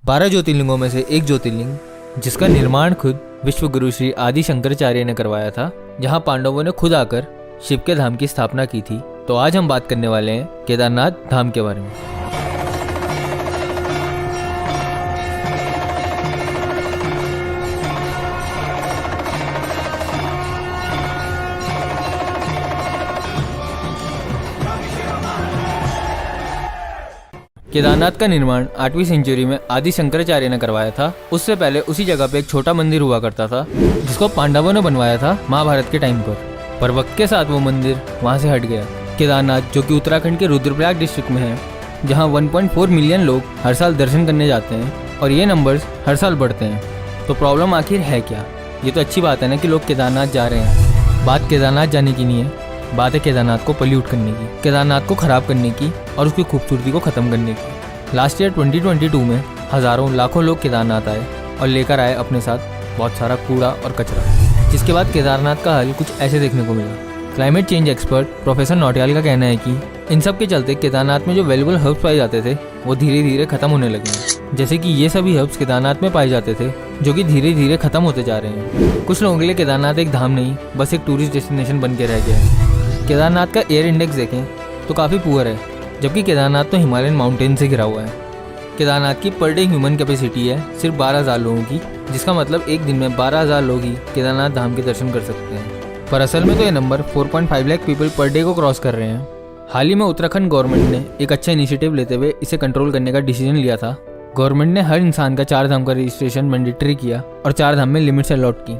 12 ज्योतिर्लिंगों में से एक ज्योतिर्लिंग जिसका निर्माण खुद विश्व गुरु श्री आदि शंकराचार्य ने करवाया था, जहां पांडवों ने खुद आकर शिव के धाम की स्थापना की थी। तो आज हम बात करने वाले हैं केदारनाथ धाम के बारे में। केदारनाथ का निर्माण 8वीं सेंचुरी में आदि शंकराचार्य ने करवाया था। उससे पहले उसी जगह पे एक छोटा मंदिर हुआ करता था जिसको पांडवों ने बनवाया था महाभारत के टाइम पर वक्त के साथ वो मंदिर वहां से हट गया। केदारनाथ जो कि उत्तराखंड के रुद्रप्रयाग डिस्ट्रिक्ट में है, जहां 1.4 मिलियन लोग हर साल दर्शन करने जाते हैं और ये नंबर्स हर साल बढ़ते हैं। तो प्रॉब्लम आखिर है क्या? ये तो अच्छी बात है ना कि लोग केदारनाथ जा रहे हैं। बात केदारनाथ जाने की नहीं है, बात है केदारनाथ को पल्यूट करने की, केदारनाथ को ख़राब करने की और उसकी खूबसूरती को ख़त्म करने की। लास्ट ईयर 2022 में हज़ारों लाखों लोग केदारनाथ आए और लेकर आए अपने साथ बहुत सारा कूड़ा और कचरा, जिसके बाद केदारनाथ का हाल कुछ ऐसे देखने को मिला। Climate change expert professor Nautiyal का कहना है कि इन सब के चलते केदारनाथ में जो वैल्यूबल हर्ब्स पाए जाते थे वो धीरे धीरे ख़त्म होने लगे हैं। जैसे कि ये सभी हर्ब्स केदारनाथ में पाए जाते थे जो कि धीरे धीरे ख़त्म होते जा रहे हैं। कुछ लोगों के लिए केदारनाथ एक धाम नहीं, बस एक टूरिस्ट डेस्टिनेशन बन के रह गया है। केदारनाथ का एयर इंडेक्स देखें तो काफ़ी पुअर है, जबकि केदारनाथ तो हिमालयन माउंटेन से घिरा हुआ है। केदारनाथ की पर डे ह्यूमन कैपेसिटी है सिर्फ 12,000 लोगों की, जिसका मतलब एक दिन में 12,000 लोग ही केदारनाथ धाम के दर्शन कर सकते हैं। पर असल में तो ये number 4.5 lakh people per day को क्रॉस कर रहे हैं। हाल ही में उत्तराखंड गवर्नमेंट ने एक अच्छा इनिशिएटिव लेते हुए इसे कंट्रोल करने का डिसीजन लिया था। गवर्नमेंट ने हर इंसान का 4 धाम का रजिस्ट्रेशन मैंडेटरी किया और 4 धाम में लिमिट्स अलॉट की।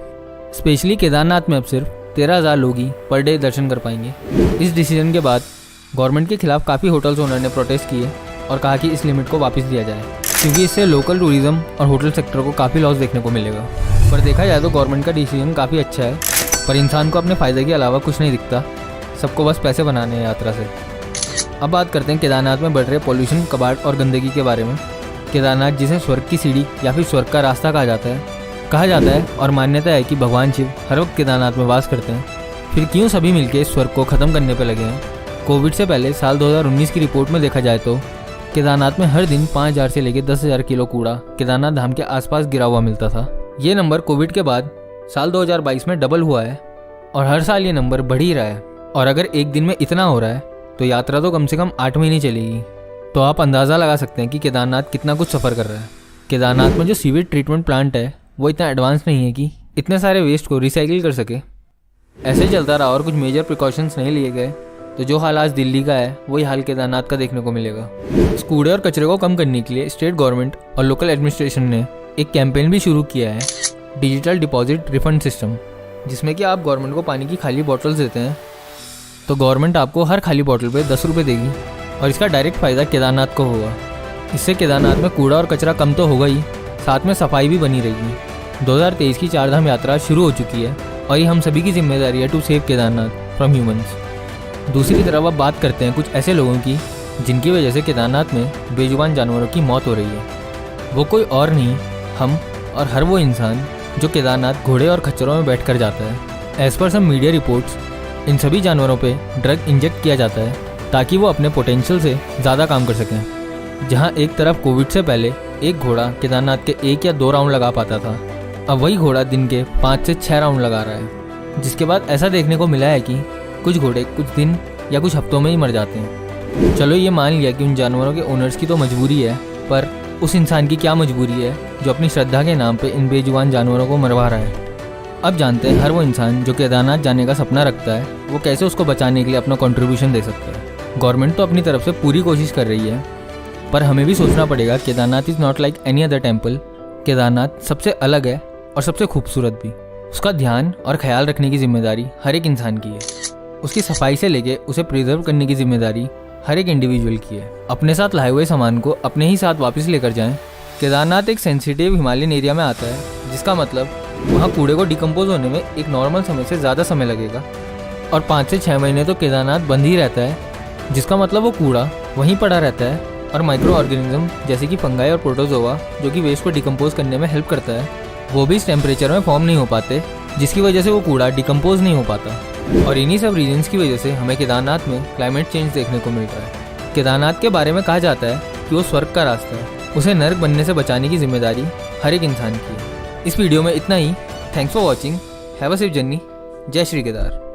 स्पेशली केदारनाथ में अब सिर्फ 13,000 लोग ही पर डे दर्शन कर पाएंगे। इस डिसीजन के बाद गवर्नमेंट के खिलाफ काफ़ी होटल्स ओनर ने प्रोटेस्ट किए और कहा कि इस लिमिट को वापस दिया जाए, क्योंकि इससे लोकल टूरिज्म और होटल सेक्टर को काफ़ी लॉस देखने को मिलेगा। पर देखा जाए तो गवर्नमेंट का डिसीजन काफ़ी अच्छा है, पर इंसान को अपने फ़ायदे के अलावा कुछ नहीं दिखता, सबको बस पैसे बनाने हैं यात्रा से। अब बात करते हैं केदारनाथ में बढ़ रहे पॉल्यूशन, कबाड़ और गंदगी के बारे में। केदारनाथ जिसे स्वर्ग की सीढ़ी या फिर स्वर्ग का रास्ता कहा जाता है और मान्यता है कि भगवान शिव हर वक्त केदारनाथ में वास करते हैं। फिर क्यों सभी मिलकर इस स्वर्ग को ख़त्म करने पर लगे हैं? कोविड से पहले साल 2019 की रिपोर्ट में देखा जाए तो केदारनाथ में हर दिन 5,000 से लेकर 10,000 किलो कूड़ा केदारनाथ धाम के आसपास गिरा हुआ मिलता था। ये नंबर कोविड के बाद साल 2022 में डबल हुआ है और हर साल ये नंबर बढ़ ही रहा है। और अगर एक दिन में इतना हो रहा है तो यात्रा तो कम से कम 8 महीने चलेगी। तो आप अंदाज़ा लगा सकते हैं कि केदारनाथ कितना कुछ सफ़र कर रहा है। केदारनाथ में जो सीवेज ट्रीटमेंट प्लांट है वो इतना एडवांस नहीं है कि इतने सारे वेस्ट को रिसाइकिल कर सके। ऐसे चलता रहा और कुछ मेजर प्रिकॉशंस नहीं लिए गए तो जो हाल आज दिल्ली का है वही हाल केदारनाथ का देखने को मिलेगा। इस कूड़े और कचरे को कम करने के लिए स्टेट गवर्नमेंट और लोकल एडमिनिस्ट्रेशन ने एक कैंपेन भी शुरू किया है, डिजिटल डिपॉजिट रिफंड सिस्टम, जिसमें कि आप गवर्नमेंट को पानी की खाली बॉटल्स देते हैं तो गवर्नमेंट आपको हर खाली बॉटल पे 10 रुपये देगी और इसका डायरेक्ट फ़ायदा केदारनाथ को होगा। इससे केदारनाथ में कूड़ा और कचरा कम तो होगा ही, साथ में सफाई भी बनी रहेगी। 2023 की 4 धाम यात्रा शुरू हो चुकी है और ये हम सभी की जिम्मेदारी है to save Kedarnath from humans. दूसरी तरफ अब बात करते हैं कुछ ऐसे लोगों की जिनकी वजह से केदारनाथ में बेजुबान जानवरों की मौत हो रही है। वो कोई और नहीं, हम और हर वो इंसान जो केदारनाथ घोड़े और खच्चरों में बैठ कर जाता है। एज़ पर सम मीडिया रिपोर्ट्स, इन सभी जानवरों पे ड्रग इंजेक्ट किया जाता है ताकि वो अपने पोटेंशियल से ज़्यादा काम कर सकें। जहाँ एक तरफ कोविड से पहले एक घोड़ा केदारनाथ के 1 या 2 राउंड लगा पाता था, अब वही घोड़ा दिन के 5 से 6 राउंड लगा रहा है। जिसके बाद ऐसा देखने को मिला है कि कुछ घोड़े कुछ दिन या कुछ हफ्तों में ही मर जाते हैं। चलो ये मान लिया कि उन जानवरों के ओनर्स की तो मजबूरी है, पर उस इंसान की क्या मजबूरी है जो अपनी श्रद्धा के नाम पे इन बेजुबान जानवरों को मरवा रहा है। अब जानते हैं हर वो इंसान जो केदारनाथ जाने का सपना रखता है वो कैसे उसको बचाने के लिए अपना कंट्रीब्यूशन दे सकता है। गवर्नमेंट तो अपनी तरफ से पूरी कोशिश कर रही है, पर हमें भी सोचना पड़ेगा Kedarnath is not like any other temple. Kedarnath सबसे अलग है और सबसे खूबसूरत भी। उसका ध्यान और ख्याल रखने की जिम्मेदारी हर एक इंसान की है। उसकी सफाई से लेके उसे प्रिजर्व करने की जिम्मेदारी हर एक इंडिविजुअल की है। अपने साथ लाए हुए सामान को अपने ही साथ वापस लेकर जाएं। केदारनाथ एक सेंसिटिव हिमालयन एरिया में आता है, जिसका मतलब वहाँ कूड़े को डिकम्पोज होने में एक नॉर्मल समय से ज़्यादा समय लगेगा और 5 से 6 महीने तो केदारनाथ बंद ही रहता है, जिसका मतलब वो कूड़ा वहीं पड़ा रहता है और माइक्रो ऑर्गेनिज्म जैसे कि फंगाई और प्रोटोजोआ जो कि वेस्ट को डिकम्पोज करने में हेल्प करता है, वो भी इस टेम्परेचर में फॉर्म नहीं हो पाते, जिसकी वजह से वो कूड़ा डिकम्पोज नहीं हो पाता। और इन्हीं सब रीजन्स की वजह से हमें केदारनाथ में क्लाइमेट चेंज देखने को मिल रहा है। केदारनाथ के बारे में कहा जाता है कि वो स्वर्ग का रास्ता है, उसे नर्क बनने से बचाने की जिम्मेदारी हर एक इंसान की है। इस वीडियो में इतना ही। Thanks for watching. Have a safe journey. जय श्री केदार।